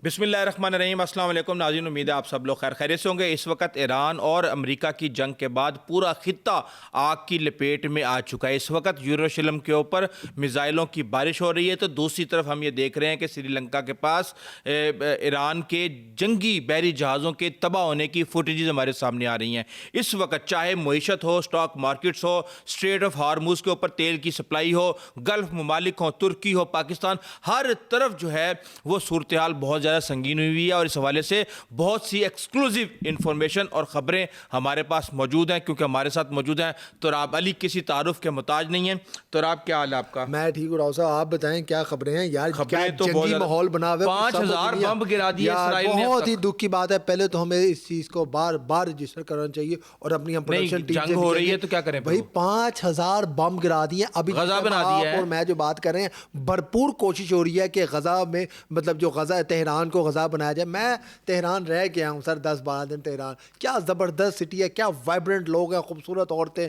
بسم اللہ الرحمن الرحیم۔ السلام علیکم ناظرین، امید ہے آپ سب لوگ خیر خیریت سے ہوں گے۔ اس وقت ایران اور امریکہ کی جنگ کے بعد پورا خطہ آگ کی لپیٹ میں آ چکا ہے۔ اس وقت یروشلم کے اوپر میزائلوں کی بارش ہو رہی ہے، تو دوسری طرف ہم یہ دیکھ رہے ہیں کہ سری لنکا کے پاس ایران کے جنگی بحری جہازوں کے تباہ ہونے کی فوٹیجز ہمارے سامنے آ رہی ہیں۔ اس وقت چاہے معیشت ہو، سٹاک مارکیٹس ہو، اسٹریٹ آف ہارموز کے اوپر تیل کی سپلائی ہو، گلف ممالک ہو، ترکی ہو، پاکستان، ہر طرف جو ہے وہ صورتحال بہت زیادہ سنگین ہوئی ہے، اور اس حوالے سے بہت سی ایکسکلوزیو انفارمیشن اور خبریں ہمارے پاس موجود ہیں، کیونکہ ہمارے ساتھ موجود ہیں تراب علی، کسی تعارف کے محتاج نہیں ہیں۔ تراب، کیا حال ہے آپ کا؟ میں ٹھیک ہوں راؤ صاحب، آپ بتائیں کیا خبریں ہیں یار؟ خبریں تو بہت جنگی ماحول بنا ہوا ہے، 5000 بمب گرا دیے اسرائیل نے۔ بہت ہی دکھ کی بات ہے۔ پہلے تو ہمیں اس چیز کو بار بار رجسٹر کرنا چاہیے اور اپنی ہم پروڈکشن ٹیم سے جنگ ہو رہی ہے تو کیا کریں بھائی؟ 5000 بم گرا دیے ابھی غزہ بنا دیا ہے، اور میں جو بات کر رہے ہیں بھرپور کوشش ہو رہی ہے کہ غزہ میں مطلب جو غزہ تہران کو غزہ بنایا جائے۔ میں تہران رہ گیا ہوں سر 10-12 دن۔ تہران کیا زبردست سٹی ہے، کیا وائبرنٹ لوگ ہیں، خوبصورت عورتیں،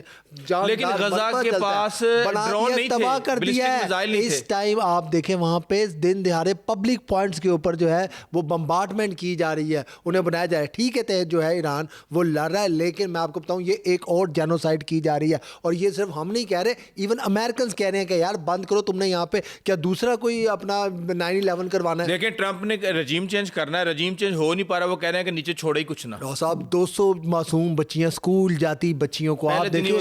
لیکن غزہ کے پاس ڈرون نہیں تھے، تباہ کر دیا ہے۔ اس ٹائم آپ دیکھیں وہاں پہ دن دہاڑے پبلک پوائنٹس کے اوپر جو ہے وہ بمبارڈمنٹ کی جا رہی ہے، انہیں بنایا جا رہا ہے۔ ٹھیک ہے جو ہے ایران وہ لڑ رہا ہے، لیکن میں آپ کو بتاؤں یہ ایک اور جینوسائڈ کی جا رہی ہے، اور یہ صرف ہم نہیں کہہ رہے، ایون امریکنز کہہ رہے ہیں کہ یار بند کرو تم نے یہاں پہ کیا دوسرا کوئی اپنا 9/11 کروانا ہے؟ لیکن ٹرمپ نے رجیم چینج کرنا ہے، رجیم چینج ہو نہیں پا رہا، وہ کہہ رہے ہیں کہ نیچے چھوڑے ہی کچھ نہ۔ صاحب 200 معصوم بچیاں اسکول جاتی بچیوں کو آپ دیکھیں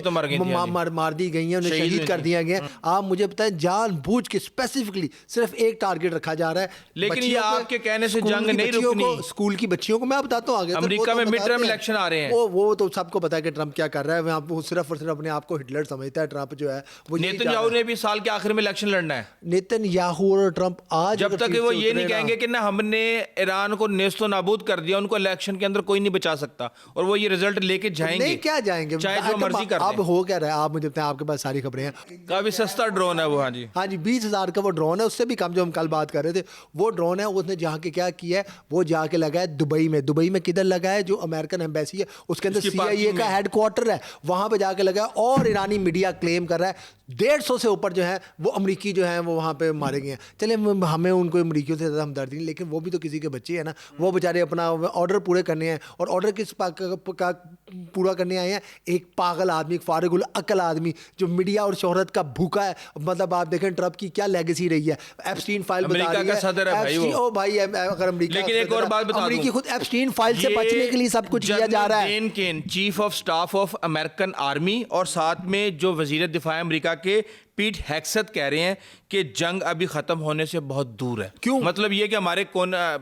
مار دی گئی ہیں، انہیں شہید کر دیا گیا۔ آپ مجھے بتائیں جان بوجھ کے اسپیسیفکلی صرف ایک ٹارگٹ رکھا جا رہا ہے، لیکن یہ آپ کے کہنے سے جنگ نہیں رکنی۔ اسکول کی بچیوں کو میں بتاتا ہوں، آگے امریکہ میں مڈ ٹرم الیکشن آ رہے ہیں، وہ تو سب کو پتا ہے کہ ٹرمپ کیا کر رہا ہے۔ وہ صرف اور صرف اپنے آپ کو ہٹلر سمجھتا ہے ٹرمپ جو ہے۔ نیتن یاہو نے بھی سال کے آخر میں الیکشن لڑنا ہے۔ نیتن یاہو اور ٹرمپ آج جب تک وہ یہ نہیں کہیں گے کہ نہ ہم نے ایران کو نیست و نابود کر دیا، ان کو الیکشن کے اندر کوئی نہیں بچا سکتا، اور وہ یہ رزلٹ لے کے جائیں گے۔ کیا جائیں گے؟ چاہے جو مرضی کر دیں۔ اب ہو کیا رہا ہے آپ مجھے بتائیں، آپ کے پاس ساری خبریں ہیں۔ کافی سستا ڈرون ہے وہ، ہاں جی 20,000 کا وہ ڈرون ہے، اس سے بھی کم جو ہم کل بات کر رہے تھے۔ وہ ڈرون ہے، اس نے جہاں کے کیا کیا ہے، وہ جا کے لگا ہے دبئی میں۔ دبئی میں کدھر لگا ہے؟ جو امریکن ایمبیسی ہے اس کے اندر CIA کا ہیڈ کوارٹر ہے، وہاں پہ جا کے لگا ہے، اور ایرانی میڈیا کلیم کر رہا ہے 150 سے اوپر جو ہے وہ امریکی جو ہیں وہ وہاں پہ مارے گئے ہیں۔ چلیں ہمیں ان کو امریکیوں سے زیادہ ہمدردی نہیں، لیکن وہ بھی تو کسی کے بچے ہیں نا، وہ بیچارے اپنا آرڈر پورے کرنے ہیں، اور آرڈر کس کا پورا کرنے آئے ہیں؟ ایک پاگل آدمی، ایک فارغ العقل آدمی جو میڈیا اور شہرت کا بھوکا ہے۔ مطلب آپ دیکھیں ٹرمپ کی کیا لیگیسی رہی ہے۔ ایپسٹین فائل بتا رہی ہے، او بھائی اگر امریکہ، لیکن ایک اور بات بتا دوں، امریکی خود ایپسٹین فائل سے بچنے کے لیے سب کچھ کیا جا رہا ہے۔ Chief of staff of American army اور ساتھ میں جو وزیر دفاع امریکہ کے پیٹ ہیکسٹ کہہ رہے ہیں کہ جنگ ابھی ختم ہونے سے بہت دور ہے۔ کیوں؟ مطلب یہ کہ ہمارے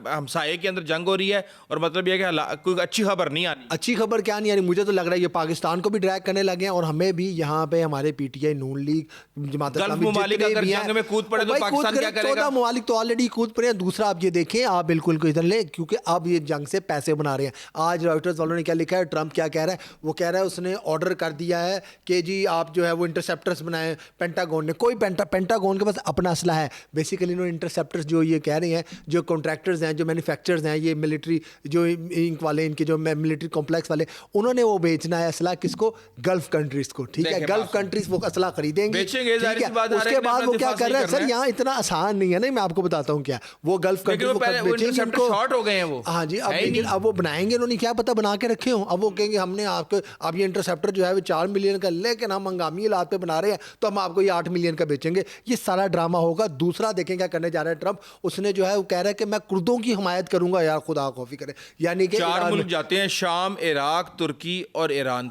ہمسائے کے اندر جنگ ہو رہی ہے، اور مطلب یہ کہ کوئی اچھی خبر نہیں آنی۔ اچھی خبر کیا نہیں آ رہی؟ مجھے تو لگ رہا ہے یہ پاکستان کو بھی ڈریگ کرنے لگے ہیں، اور ہمیں بھی یہاں پہ ہمارے PTI، نون لیگ، جماعت اسلامی، ممالک اگر جنگ میں کود پڑے تو پاکستان کیا کرے گا؟ 14 ممالک تو آلریڈی کود پڑے ہیں۔ دوسرا آپ یہ دیکھیں، آپ بالکل کو ادھر لیں، کیونکہ اب یہ جنگ سے پیسے بنا رہے ہیں۔ آج رائٹرز والوں نے کیا لکھا ہے، ٹرمپ کیا کہہ رہا ہے؟ وہ کہہ رہا ہے اس نے آرڈر کر دیا ہے کہ جی آپ جو ہے وہ انٹرسیپٹرز بنائیں۔ پینٹاگون نے کوئی پینٹاگون کے پاس اپنا اسلحہ ہے، بیسیکلی انہوں نے انٹرسیپٹرز جو یہ کہہ رہے ہیں، جو کنٹریکٹرز ہیں، جو مینوفیکچررز ہیں، یہ ملٹری جو انک والے، ان کے جو ملٹری کمپلیکس والے، انہوں نے وہ بیچنا ہے اسلحہ کس کو؟ گلف کنٹریز کو۔ ٹھیک ہے، گلف کنٹریز وہ اسلحہ خریدیں گی، ٹھیک ہے۔ اس کے بعد وہ کیا کر رہے ہیں؟ سر یہاں اتنا آسان نہیں ہے نا، میں آپ کو بتاتا ہوں کیا وہ گلف کنٹریز شارٹ ہو گئے ہیں وہ، ہاں جی۔ اب وہ بنائیں گے، انہوں نے کیا پتا بنا کے رکھے ہوں، اب وہ کہیں گے ہم نے آپ کو اب یہ انٹرسیپٹر جو ہے وہ 4 ملین کا، لیکن ہم ہنگامی حالات پہ بنا رہے ہیں تو ہم آپ کو یہ 8 ملین کا بیچیں گے۔ یہ سارا ڈرامہ ہوگا۔ دوسرا دیکھیں کیا کرنے جا رہا ہے ٹرمپ، اس نے جو ہے وہ کہہ رہا ہے کہ میں کردوں کی حمایت کروں گا۔ یار خدا خوفی کرے، یعنی کہ 4 ملک جاتے ہیں، شام، عراق، ترکی اور ایران۔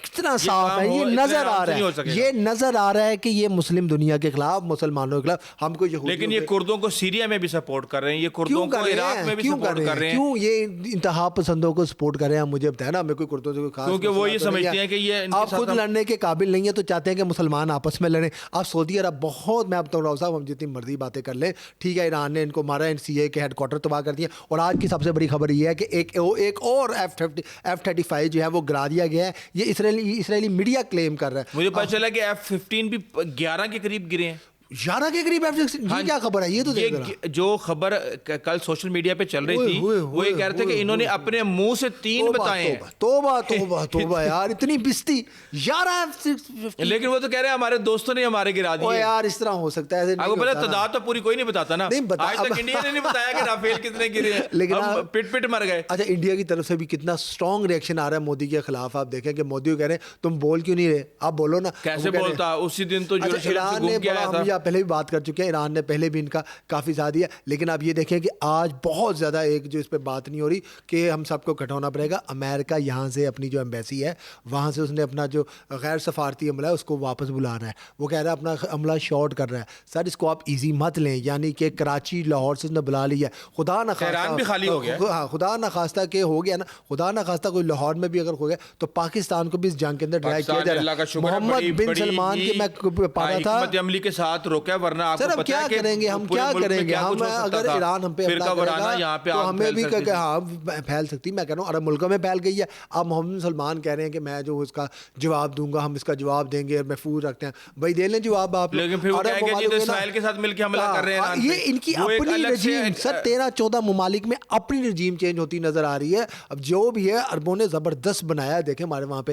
کتنا صاف ہے، یہ نظر آ رہا ہے، یہ نظر آ رہا ہے کہ یہ مسلم دنیا کے خلاف، مسلمانوں کے خلاف، ہم کو یہودیوں، لیکن یہ کردوں کو سیریا میں بھی سپورٹ کر رہے ہیں، یہ کردوں کو عراق میں بھی سپورٹ کر رہے ہیں۔ کیوں یہ انتہا پسندوں کو سپورٹ کر رہے ہیں؟ مجھے بتائیں نا، ہمیں کوئی کردوں سے کوئی خاص، کیونکہ وہ یہ سمجھتے ہیں کہ یہ آپ خود لڑنے کے قابل نہیں ہے تو چاہتے ہیں کہ مسلمان آپس میں لڑیں۔ آپ سعودی عرب بہت، میں بتاؤں راؤ صاحب، ہم جتنی مرضی باتیں کر لیں، ٹھیک ہے ایران نے ان کو مارا، CIA کے ہیڈ کوارٹر تباہ کر دیا، اور آج کی سب سے بڑی خبر یہ ہے کہ ایک اور F-35 جو ہے وہ گرا دیا گیا ہے۔ یہ اسرائیلی میڈیا کلیم کر رہا ہے۔ مجھے پتہ چلا کہ F-15 بھی 11 کے قریب گرے ہیں۔ 11 کے قریب یہ کیا خبر ہے؟ یہ تو دیکھ یہ جو خبر کل سوشل میڈیا پہ چل رہی تھی وہ یہ کہہ رہے تھے کہ انہوں نے اپنے منہ سے 3 بتائے ہیں. توبہ توبہ توبہ یار، اتنی بستی 11. لیکن وہ تو کہہ رہے ہیں ہمارے دوستوں نے ہمارے گرا دیے. یار اس طرح ہو سکتا ہے؟ آپ کو پتا تعداد تو پوری کوئی نہیں بتاتا نا. آج تک انڈیا نے نہیں بتایا کہ رافیل کتنے گرے ہیں، لیکن ہم پٹ مر گئے. اچھا انڈیا کی طرف سے بھی کتنا سٹرونگ ریئیکشن آ رہا ہے مودی کے خلاف. آپ دیکھیں کہ مودی کو کہہ رہے ہیں تم بول کیوں نہیں رہے، آپ بولو نا. کیسے بولتا؟ اسی دن تو ایران نے بڑا، ہم یہ پہلے بھی بات کر چکے ہیں، ایران نے پہلے بھی ان کا کافی ساتھ دیا. لیکن آپ یہ دیکھیں کہ آج بہت زیادہ ایک جو اس پہ بات نہیں ہو رہی کہ ہم سب کو کٹھونا پڑے گا. امریکہ یہاں سے اپنی جو ایمبیسی ہے وہاں سے اس نے اپنا جو غیر سفارتی عملہ ہے اس کو واپس بلا رہا ہے. وہ کہہ رہا ہے اپنا عملہ شارٹ کر رہا ہے. سر اس کو آپ ایزی مت لیں، یعنی کہ کراچی لاہور سے اس نے بلا لیا. خدا نہ ایران بھی خالی ہو گیا. ہاں خدا نہ خواستہ کہ ہو گیا نا، خدا نہ خواستہ کوئی لاہور میں بھی اگر ہو گیا تو پاکستان کو بھی اس جنگ کے اندر ڈرائی کیا جا رہا ہے. محمد بن سلمان کی میں پڑھا تھا حکمت عملی کے ساتھ روکا، ورنہ آپ سر اب کیا کریں گے ہم، کیا کریں گے ہم؟ اگر ایران ہم پہ حملہ کرے گا تو ہمیں بھی ہاں پھیل سکتی. میں کہہ رہا ہوں عرب ملکوں میں پھیل گئی ہے. اب محمد بن سلمان کہہ رہے ہیں کہ میں جو اس کا جواب دوں گا، ہم اس کا جواب دیں گے، محفوظ رکھتے ہیں. بھائی دے لیں جواب آپ. لیکن پھر وہ کہیں گے جی تو اسرائیل کے ساتھ مل کے حملہ کر رہے ہیں. یہ ان کی اپنی رجیم سر 13-14 ممالک میں اپنی رجیم چینج ہوتی نظر آ رہی ہے. اب جو بھی ہے عربوں نے زبردست بنایا. دیکھیں ہمارے وہاں پہ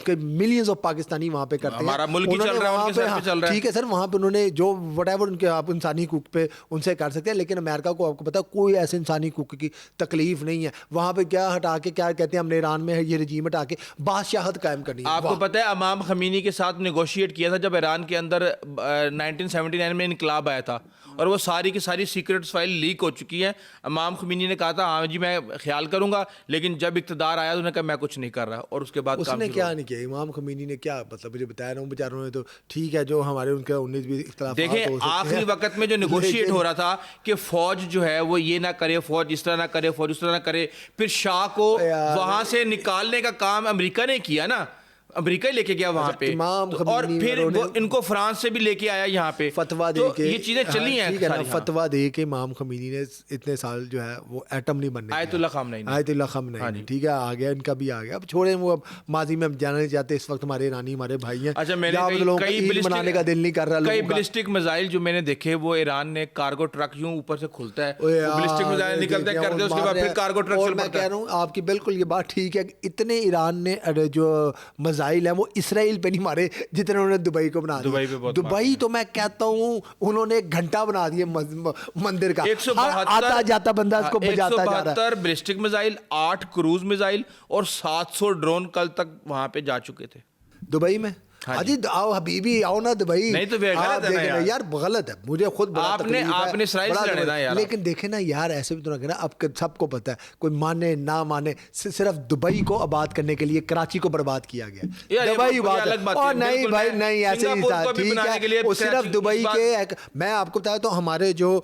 ملینز آف پاکستانی وہاں پہ کرتے ہیں. ہمارا ملک ہی چل رہا ہے ان کے سر پہ چل رہا ہے. ٹھیک ہے سر، وہاں پہ انہوں نے جو وٹ ایور ان کے آپ انسانی حقوق پہ ان سے کر سکتے ہیں. لیکن امریکہ کو آپ کو پتا کوئی ایسے انسانی حقوق کی تکلیف نہیں ہے. وہاں پہ کیا ہٹا کے کیا کہتے ہیں ہم نے ایران میں یہ رجیم ہٹا کے بادشاہت قائم کرنی ہے. آپ کو پتہ ہے امام خمینی کے ساتھ نیگوشیٹ کیا تھا جب ایران کے اندر 1979 میں انقلاب آیا تھا، اور وہ ساری کی ساری سیکرٹس فائل لیک ہو چکی ہیں. امام خمینی نے کہا تھا ہاں جی میں خیال کروں گا، لیکن جب اقتدار آیا تو انہوں نے کہا میں کچھ نہیں کر رہا، اور اس کے بعد اس نے کیا نہیں کیا. امام خمینی نے کیا مطلب مجھے بتایا رہا ہوں بیچاروں نے تو ٹھیک ہے جو ہمارے ان کے 19 بھی اختلافات. دیکھیں آخری وقت میں جو نیگوشیٹ ہو رہا تھا کہ فوج جو ہے وہ یہ نہ کرے، فوج اس طرح نہ کرے، فوج اس طرح نہ کرے، پھر شاہ کو وہاں سے نکالنے کا کام امریکہ نے کیا نا. امریکہ ہی لے کے گیا وہاں پہ، اور پھر ان کو فرانس سے بھی لے کے آیا یہاں پہ فتوا دے کے. یہ چیزیں چلی ہیں فتوا دے کے امام خمینی نے اتنے سال جو ہے وہ ایٹم نہیں بننے. آیت اللہ خامنہی ٹھیک ہے آ گیا، ان کا بھی آ گیا. اب چھوڑیں وہ، اب ماضی میں ہم جانا نہیں چاہتے. اس وقت ہمارے ایرانی ہمارے بھائی ہیں. اچھا میں نے کئی منانے کا دل نہیں کر رہا. کئی بلسٹک میزائل جو میں نے دیکھے وہ ایران نے کارگو ٹرک یوں اوپر سے کھلتا ہے، بلسٹک میزائل نکلتے ہیں کرتے، اس کے بعد پھر کارگو ٹرک. اور میں کہہ رہا ہوں آپ کی بالکل یہ بات ٹھیک ہے. اتنے ایران نے جو میزائل ہیں وہ اسرائیل پہ نہیں مارے جتنے انہوں نے دبئی کو بنا دیا. دبئی تو میں کہتا ہوں انہوں نے ایک گھنٹہ بنا دیا مندر کا، آتا جاتا بندہ اس کو بجاتا جا رہا ہے. 172 بلسٹک میزائل، 8 کروز میزائل اور 700 ڈرون کل تک وہاں پہ جا چکے تھے دبئی میں. اجی آؤ حبیبی آؤ نا دبئی. نہیں تو یار غلط ہے، مجھے خود آپ نے اسرائیل سے لڑنا ہے یار. لیکن دیکھیں نا یار ایسے بھی تو نہ کہنا. اب سب کو پتہ ہے کوئی مانے نہ مانے، صرف دبئی کو آباد کرنے کے لیے کراچی کو برباد کیا گیا. دبئی بات اور نہیں بھائی نہیں ایسے ہی تھا. ٹھیک ہے وہ صرف دبئی کے. میں آپ کو بتایا تو ہمارے جو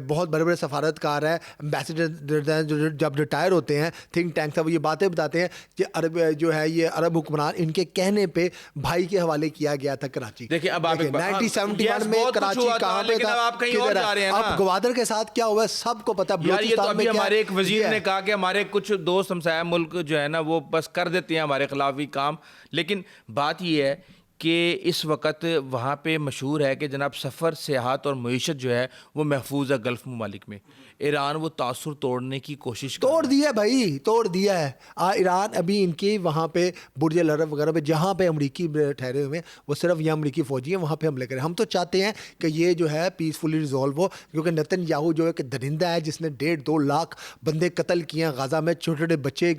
بہت بڑے بڑے سفارتکار ہیں، ایمبیسڈر جب ریٹائر ہوتے ہیں تھنک ٹینک سے وہ یہ باتیں بتاتے ہیں کہ عرب جو ہے یہ عرب حکمران ان کے کہنے پہ بھائی کے حوالے کیا گیا تھا کراچی. دیکھیں اب آپ 1971 میں کراچی کہاں پہ تھا، آپ کہیں اور جا رہے ہیں. اب گوادر کے ساتھ کیا ہوا ہے سب کو پتا. یہ تو ابھی ہمارے ایک وزیر نے کہا کہ ہمارے کچھ دوست ہمسایہ ملک جو ہے نا وہ بس کر دیتے ہیں ہمارے خلاف بھی کام. لیکن بات یہ ہے کہ اس وقت وہاں پہ مشہور ہے کہ جناب سفر، سیاحت اور معیشت جو ہے وہ محفوظ ہے گلف ممالک میں. ایران وہ تاثر توڑنے کی کوشش توڑ دیا بھائی، توڑ دیا ہے ایران. ابھی ان کے وہاں پہ برج العرب وغیرہ پہ جہاں پہ امریکی ٹھہرے ہوئے ہیں وہ صرف یہ امریکی فوجی ہیں، وہاں پہ حملے کریں. ہم تو چاہتے ہیں کہ یہ جو ہے پیسفلی ریزالو ہو، کیونکہ نتن یاہو جو ہے کہ درندہ ہے جس نے 1.5-2 لاکھ بندے قتل کیے ہیں غزہ میں، چھوٹے چھوٹے بچے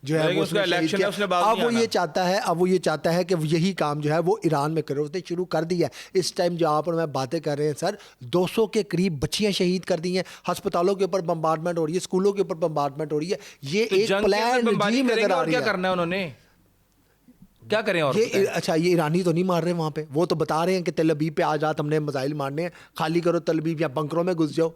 جو ہے اب وہ یہ چاہتا ہے کہ یہی کام جو ہے وہ ایران میں کرے. ہوتے شروع کر دیا ہے. اس ٹائم جہاں پر میں باتیں کر رہے ہیں سر 200 کے قریب بچیاں شہید کر دی ہیں، ہسپتالوں کے اوپر بمبارڈمنٹ ہو رہی ہے، اسکولوں کے اوپر بمبارڈمنٹ ہو رہی ہے. یہ ایک پلان رجیم نظر آ رہی ہے. کیا کرنا ہے انہوں نے، کیا کریں؟ اور یہ اچھا یہ ایرانی تو نہیں مار رہے وہاں پہ، وہ تو بتا رہے ہیں کہ تل ابیب پہ آج رات ہم نے میزائل مارنے ہیں، خالی کرو تل ابیب یا بنکروں میں گھس جاؤ.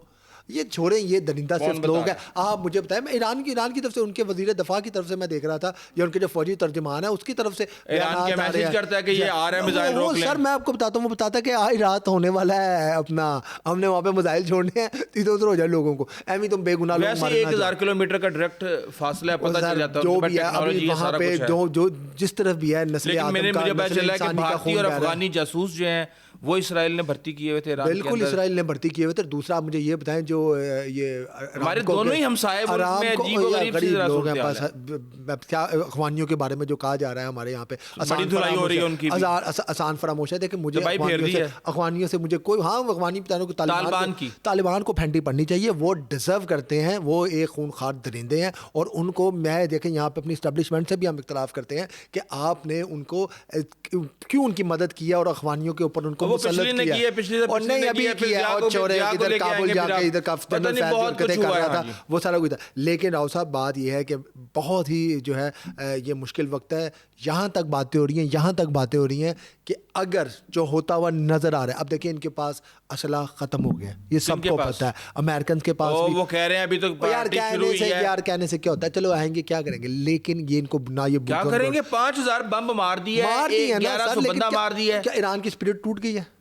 یہ چھوڑیں، یہ درندہ صرف لوگ ہیں. آپ مجھے بتائیں، میں ایران کی طرف سے ان کے وزیر دفاع کی طرف سے میں دیکھ رہا تھا یا ان کے جو فوجی ترجمان ہے اس کی طرف سے ایران کے میسج کرتا ہے کہ یہ آ رہا ہے میزائل روک لیں. سر میں آپ کو بتاتا ہوں، وہ بتاتا ہے کہ آج رات ہونے والا ہے اپنا، ہم نے وہاں پہ میزائل چھوڑنے ہیں، ادھر ادھر ہو جائے لوگوں کو. ایویں تم بے گناہ لوگ ویسے 1000 کلومیٹر کا ڈائریکٹ فاصلہ ہے، پتہ چل جاتا ہے جو بھی ہے ابھی وہاں پہ جو جس طرف بھی ہے نسل آدم کا، مجھے پتہ چلا کہ بھارتی اور افغانی جاسوس جو ہیں وہ اسرائیل نے بھرتی کیے ہوئے تھے ایران کے بالکل اندر. اسرائیل نے بھرتی کیے ہوئے تھے. دوسرا آپ مجھے یہ بتائیں جو یہ ہمارے دونوں ہی ہمسائے ملک میں عجیب و غریب سی ذرا لوگ ہیں صورتحال ہے. بس کیا اخوانیوں کے بارے میں جو کہا جا رہا ہے ہمارے یہاں پہ بڑی دھلائی ہو رہی ہے ان کی بھی. آسان فراموش ہے. دیکھیں مجھے دبائی پھیر دی ہے. اخوانیوں سے مجھے کوئی اخوانی بتانے کو طالبان کو پھینٹی پڑنی چاہیے. وہ ڈیزرو کرتے ہیں, وہ ایک خونخوار درندے ہیں. اور ان کو میں دیکھیں یہاں پہ اپنی اسٹیبلشمنٹ سے بھی ہم اختلاف کرتے ہیں کہ آپ نے ان کو کیوں ان کی مدد کیا اور اخوانیوں کے اوپر ان کو مسلط کیا. اور نہیں ابھی کیا اور چورے ادھر کابل جا کے ادھر کا جنرل فیض حرکتیں کر رہا تھا, وہ سارا کچھ تھا. لیکن راؤ صاحب بات یہ ہے کہ بہت ہی جو ہے یہ مشکل وقت ہے. یہاں تک باتیں ہو رہی ہیں کہ اگر جو ہوتا ہوا نظر آ رہا ہے, اب دیکھیں ان کے پاس اسلحہ ختم ہو گیا, یہ سب کو پتہ ہے. امریکنز کے پاس بھی وہ کہہ رہے ہیں ابھی تو پارٹی شروع ہوئی ہے. یار کہنے سے کیا ہوتا ہے, چلو آئیں گے کیا کریں گے, لیکن یہ ان کو نہ یہ کیا کریں گے. 5000 بم مار دیا ہے, 1100 بندہ مار دیا ہے. کیا ایران کی اسپرٹ ٹوٹ گئی ہے؟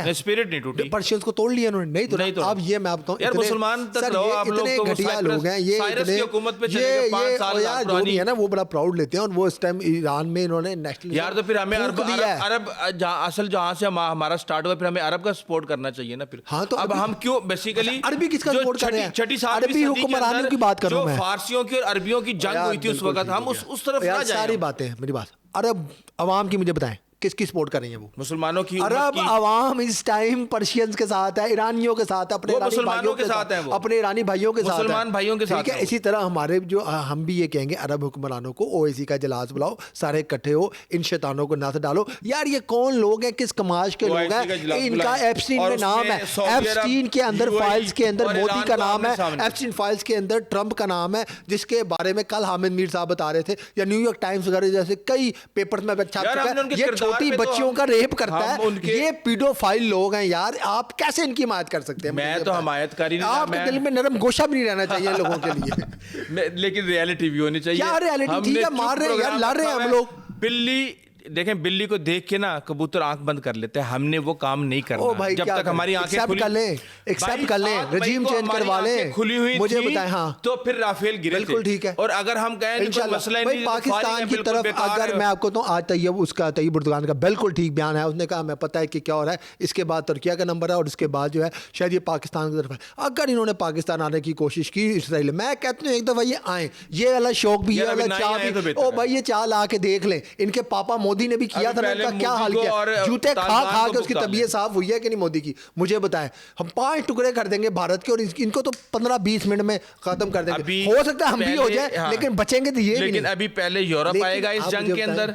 اسپرٹ نہیں ٹوٹی. پرشینز کو توڑ لیا انہوں نے. نہیں تو اب یہ میں بتاؤں یار مسلمان تک رہو آپ لوگ, تو گھٹیا لوگ ہیں یہ, سائرس کی حکومت پہ چلے گئے 5 سال جو بھی ہے نا وہ بڑا پراؤڈ لیتے ہیں. اور وہ اس ٹائم ایران میں انہوں نے نیشنل یار تو پھر ہمیں عرب اصل جہاں سے ہمارا سٹارٹ ہوا, پھر ہمیں عرب کا سپورٹ کرنا چاہیے نا. پھر ہاں تو اب ہم کیوں بیسیکلی عربی کس کا سپورٹ کر رہے ہیں؟ چھٹی صدی عربی حکمرانوں کی بات کر رہا ہوں میں, جو فارسیوں کی اور عربیوں کی جنگ ہوئی تھی اس وقت, ہم اس طرف نہ جائیں. ساری باتیں میری بات عرب عوام کی مجھے بتائیں کس کی سپورٹ کر رہی ہیں؟ وہ مسلمانوں کی. عرب عوام اس ٹائم پرشینز کے ساتھ ہے, ایرانیوں کے ساتھ, اپنے مسلمانوں کے ساتھ ہیں, اپنے ایرانی بھائیوں کے ساتھ, مسلمان بھائیوں کے ساتھ. ٹھیک ہے, اسی طرح ہمارے جو ہم بھی یہ کہیں گے عرب حکمرانوں کو OIC کا اجلاس بلاؤ, سارے اکٹھے ہو, ان شیطانوں کو نہ ڈالو. یار یہ کون لوگ ہیں, کس کماش کے لوگ ہیں؟ ان کا ایپسٹین میں نام ہے, ایپسٹین کے اندر فائلز کے اندر مودی کا نام ہے, ایپسٹین فائلز کے اندر ٹرمپ کا نام ہے, جس کے بارے میں کل حامد میر صاحب بتا رہے تھے, یا نیو یارک ٹائمز وغیرہ جیسے کئی پیپرز میں چھپ چکا ہے. یہ چھوٹی بچیوں کا ریپ کرتا ہے, یہ پیڈو فائل لوگ ہیں. یار آپ کیسے ان کی حمایت کر سکتے ہیں؟ میں تو حمایت کر ہی نہیں, آپ کے دل میں نرم گوشہ بھی نہیں رہنا چاہیے لوگوں کے لیے. لیکن ریالٹی بھی ہونی چاہیے. کیا ریالٹی؟ ٹھیک ہے مار رہے ہیں یار, لڑ رہے ہیں ہم لوگ. بلی دیکھیں, بلی کو دیکھ کے نا کبوتر آنکھ بند کر لیتے ہیں. ہم نے وہ کام نہیں کرنا جب تک ہماری آنکھیں ایکسیپٹ کر لیں, رجیم چینج کروا لیں, کھلی ہوئی مجھے بتائیں. ہاں تو پھر رافیل گرے تھے. بالکل ٹھیک ہے. اور اگر ہم کہیں مسئلہ نہیں, پاکستان کی طرف اگر میں آپ کو تو آج طیب اس کا طیب اردگان کا بالکل ٹھیک بیان ہے. اس نے کہا ہمیں پتہ ہے کہ کیا ہو رہا ہے, اس کے بعد ترکیہ کا نمبر ہے, اور اس کے بعد جو ہے شاید یہ پاکستان کی طرف ہے. اگر انہوں نے پاکستان آنے کی کوشش کی اسرائیل, میں کہتا ہوں ایک دفعہ یہ آئیں, یہ والا شوق بھی, یہ والا چاہ بھی, او بھائی یہ چاہ لا کے دیکھ لیں. ان کے پاپا مودی نے بھی کیا تھا, کا کیا حال کیا, جوتے کھا کے اس کی طبیعت صاف ہوئی ہے کہ نہیں مودی کی؟ مجھے بتائیں. ہم 5 ٹکڑے کر دیں گے بھارت کے, اور ان کو تو 15-20 منٹ میں ختم کر دیں گے. ہو سکتا ہے ہم بھی ہو جائیں, لیکن بچیں گے تو یہ بھی نہیں. لیکن ابھی پہلے یورپ آئے گا اس جنگ کے اندر,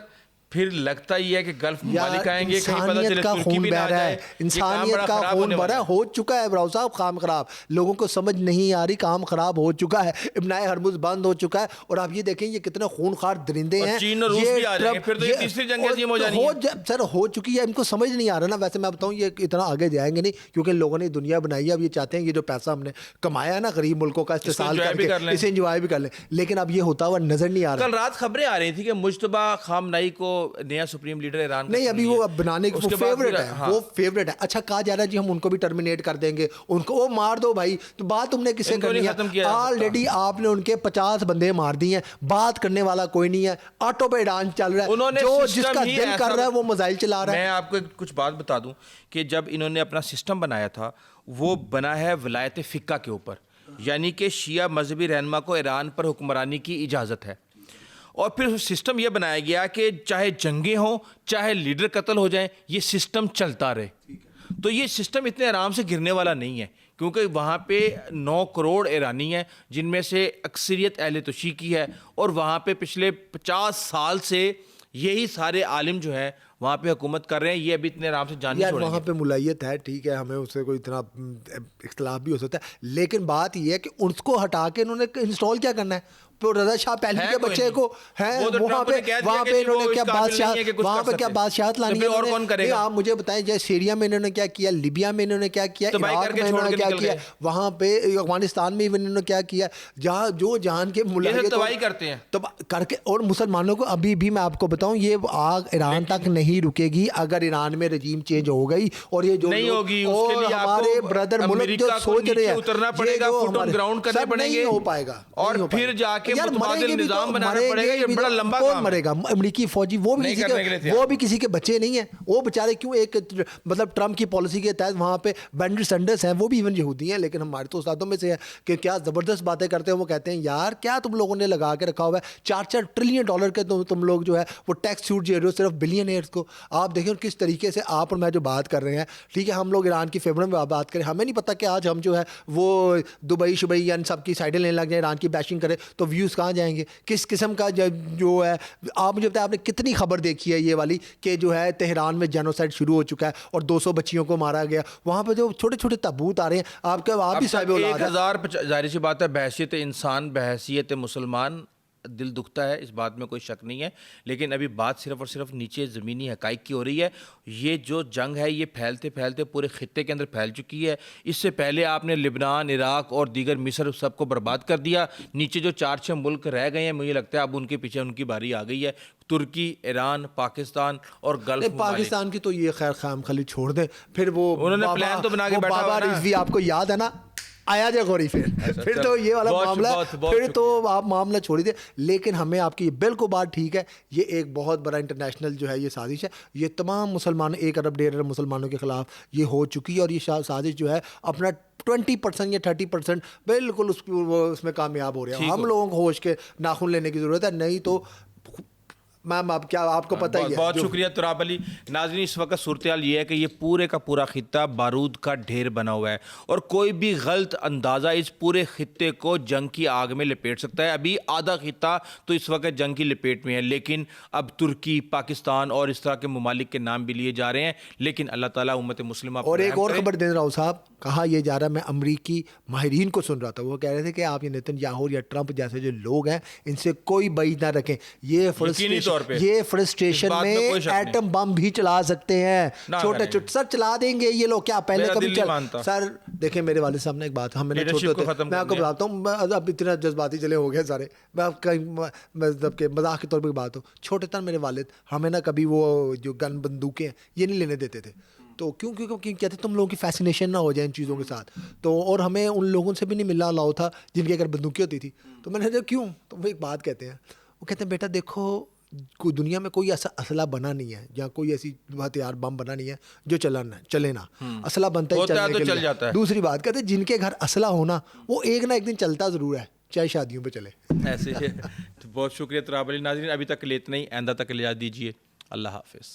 پھر لگتا ہی ہے کہ گلف ممالک آئیں گے, کہیں پتہ چلے ترکی بھی نہ آ جائے. انسانیت کا خون بہرا ہو چکا ہے براؤ صاحب, کام خراب, لوگوں کو سمجھ نہیں آ رہی, کام خراب ہو چکا ہے, ابنائے ہرمز بند ہو چکا ہے. اور آپ یہ دیکھیں یہ کتنے خونخوار درندے ہیں. چین اور روس بھی آ جائیں گے, پھر تو یہ تیسری جنگ عظیم ہو جانی ہے. سر ہو چکی ہے, ان کو سمجھ نہیں آ رہا نا. ویسے میں بتاؤں یہ اتنا آگے جائیں گے نہیں, کیونکہ لوگوں نے دنیا بنائی ہے. اب یہ چاہتے ہیں یہ جو پیسہ ہم نے کمایا ہے نا غریب ملکوں کا استحصال کر کے, اسے انجوائے بھی کر لیں. لیکن اب یہ ہوتا ہوا نظر نہیں آ رہا. کل رات خبریں آ رہی تھی کہ مجتبیٰ خامنائی کو نیا سپریم لیڈر ایران نہیں, ابھی وہ بنانے کی وہ فیوریٹ ہے, وہ فیوریٹ ہے. اچھا کہا جا رہا ہے جی ہم ان کو بھی ٹرمینیٹ کر دیں گے, ان کو وہ مار دو بھائی. تو بات تم نے کسے کرنی ہے؟ آلریڈی آپ نے ان کے 50 بندے مار دیے ہیں, بات کرنے والا کوئی نہیں ہے. آٹو پہ ڈانس چل رہا ہے, جو جس کا دل کر رہا ہے وہ میزائل چلا رہا ہے. میں آپ کو کچھ بات بتا دوں کہ جب انہوں نے اپنا سسٹم بنایا تھا, وہ بنا ہے ولایت فقہ کے اوپر, یعنی کہ شیعہ مذہبی رہنما کو ایران پر حکمرانی کی اجازت ہے. اور پھر سسٹم یہ بنایا گیا کہ چاہے جنگیں ہوں, چاہے لیڈر قتل ہو جائیں, یہ سسٹم چلتا رہے. تو یہ سسٹم اتنے آرام سے گرنے والا نہیں ہے, کیونکہ وہاں پہ 9 کروڑ ایرانی ہیں, جن میں سے اکثریت اہل توشیع کی ہے. اور وہاں پہ پچھلے 50 سال سے یہی سارے عالم جو ہیں وہاں پہ حکومت کر رہے ہیں. یہ ابھی اتنے آرام سے جان نہیں چھوڑیں گے. وہاں پہ ملائیت ہے, ٹھیک ہے, ہمیں اس سے کوئی اتنا اختلاف بھی ہو سکتا ہے, لیکن بات یہ ہے کہ اس کو ہٹا کے انہوں نے انسٹال کیا کرنا ہے. رضا شاہ پہلوی کے بچے کو ہے وہاں پہ انہوں نے کیا بادشاہت لانی ہے. اور کون کرے گا؟ آپ مجھے بتائیں, جیسے سیریا میں انہوں نے کیا کیا, لیبیا میں انہوں نے کیا کیا, عراق میں انہوں نے کیا کیا, وہاں پہ افغانستان میں انہوں نے کیا کیا, جہاں جو جہان کے ملائیت تباہی کرتے ہیں کر کے. اور مسلمانوں کو ابھی بھی میں آپ کو بتاؤں یہ آگ ایران تک نہیں نہیں رکے گی اگر ایران میں رجیم چینج ہو گئی اور یہ جو نہیں ہوگی اس کے لیے ہمارے بردر ملک جو سوچ رہے ہیں اترنا پڑے گا, فٹ آن گراؤنڈ کرنے پڑیں گے, نہیں ہو پائے گا, اور پھر جا کے متبادل نظام بنانا پڑے گا. یہ بڑا لمبا کام مرے گا امریکی فوجی, وہ بھی کسی کے بچے نہیں ہیں, وہ بیچارے کیوں ایک مطلب ٹرمپ کی پالیسی کے تحت وہاں پہ بینڈر سینڈرس ہیں, وہ بھی ایون یہودی ہیں, لیکن ہمارے تو استادوں میں سے ہیں کہ کیا زبردست باتیں کرتے ہیں. وہ کہتے ہیں یار کیا تم لوگوں نے لگا کے رکھا ہوا ہے, $4 ٹریلین کے تم لوگ جو ہے وہ ٹیکس چھوٹ دے رہے ہو صرف بلینئرز کو. آپ دیکھیں کس طریقے سے آپ اور میں جو بات کر رہے ہیں, ٹھیک ہے ہم لوگ ایران کی فیور میں بات کریں, ہمیں نہیں پتا کہ آج ہم جو ہے وہ دبئی شبئی یا سب کی سائڈیں لینے لگ جائیں, ایران کی بیشنگ کریں تو ویوز کہاں جائیں گے, کس قسم کا جو ہے. آپ مجھے بتائیں آپ نے کتنی خبر دیکھی ہے یہ والی کہ جو ہے تہران میں جینوسائڈ شروع ہو چکا ہے اور 200 بچیوں کو مارا گیا, وہاں پہ جو چھوٹے چھوٹے تابوت آ رہے ہیں. آپ بھی صاحب اولاد ہیں, 1000 ظاہر سی بات ہے, بحیثیت انسان بحیثیت مسلمان دل دکھتا ہے, اس بات میں کوئی شک نہیں ہے, لیکن ابھی بات صرف اور صرف نیچے زمینی حقائق کی ہو رہی ہے. یہ جو جنگ ہے یہ پھیلتے پھیلتے پورے خطے کے اندر پھیل چکی ہے. اس سے پہلے آپ نے لبنان, عراق اور دیگر مصر سب کو برباد کر دیا. نیچے جو 4-6 ملک رہ گئے ہیں مجھے لگتا ہے اب ان کے پیچھے ان کی باری آ گئی ہے, ترکی, ایران, پاکستان اور گلف. پاکستان کی تو یہ خیر خام خالی چھوڑ دیں, پھر وہ انہوں نے پلان تو بنا کے بیٹھا بابا رضوی آپ کو یاد ہے نا, آیا جائے غوری پھر تو یہ والا معاملہ, پھر تو آپ معاملہ چھوڑی دیں. لیکن ہمیں آپ کی بالکل بات ٹھیک ہے, یہ ایک بہت بڑا انٹرنیشنل جو ہے یہ سازش ہے, یہ تمام مسلمانوں 1 ارب 1.5 ارب مسلمانوں کے خلاف یہ ہو چکی ہے, اور یہ سازش جو ہے اپنا 20% یا 30% بالکل اس میں کامیاب ہو رہے ہیں. ہم لوگوں کو ہوش کے ناخن لینے کی ضرورت ہے, نہیں تو میم آپ کیا آپ کو پتہ ہی ہے. بہت شکریہ تراب علی. ناظرین اس وقت صورتحال یہ ہے کہ یہ پورے کا پورا خطہ بارود کا ڈھیر بنا ہوا ہے, اور کوئی بھی غلط اندازہ اس پورے خطے کو جنگ کی آگ میں لپیٹ سکتا ہے. ابھی آدھا خطہ تو اس وقت جنگ کی لپیٹ میں ہے, لیکن اب ترکی, پاکستان اور اس طرح کے ممالک کے نام بھی لیے جا رہے ہیں. لیکن اللہ تعالیٰ امت مسلمہ. اور ایک اور خبر دے رہا ہوں صاحب, کہا یہ جا رہا ہے, میں امریکی ماہرین کو سن رہا تھا, وہ کہہ رہے تھے کہ آپ یہ نیتن یاہو یا ٹرمپ جیسے جو لوگ ہیں ان سے کوئی بعید نہ رکھیں, یہ فرسٹریشن میں ایٹم بم بھی چلا سکتے ہیں, چھوٹے چھوٹے سر چلا دیں گے یہ لوگ. کیا پہلے کبھی سر دیکھیں میرے والد صاحب نے ایک بات, ہم چھوٹے ہوتے, میں آپ کو بتاتا ہوں, اب اتنا جذباتی چلے ہو گئے سارے, میں آپ کا مطلب کہ مذاق کے طور پہ بات ہو, چھوٹے تر میرے والد ہمیں نا کبھی وہ جو گن بندوقیں یہ نہیں لینے دیتے تھے. تو کیوں کہتے تم لوگوں کی فیسینیشن نہ ہو جائے ان چیزوں کے ساتھ. تو اور ہمیں ان لوگوں سے بھی نہیں ملنا الاؤ تھا جن کے اگر بندوقیں ہوتی تھی. تو میں نے کہا کیوں, تو وہ ایک بات کہتے ہیں, وہ کہتے ہیں بیٹا دیکھو کوئی دنیا میں کوئی ایسا اسلحہ بنا نہیں ہے یا کوئی ایسی ہتھیار بم بنا نہیں ہے جو چلے نا, اسلحہ بنتا ہے چلنے کے لیے. دوسری بات کہتے ہیں جن کے گھر اسلحہ ہونا وہ ایک نہ ایک دن چلتا ضرور ہے, چاہے شادیوں پہ چلے. ایسے بہت شکریہ تراب علی. ناظرین ابھی تک اتنا ہی, آئندہ تک اجازت دیجیے. اللہ حافظ.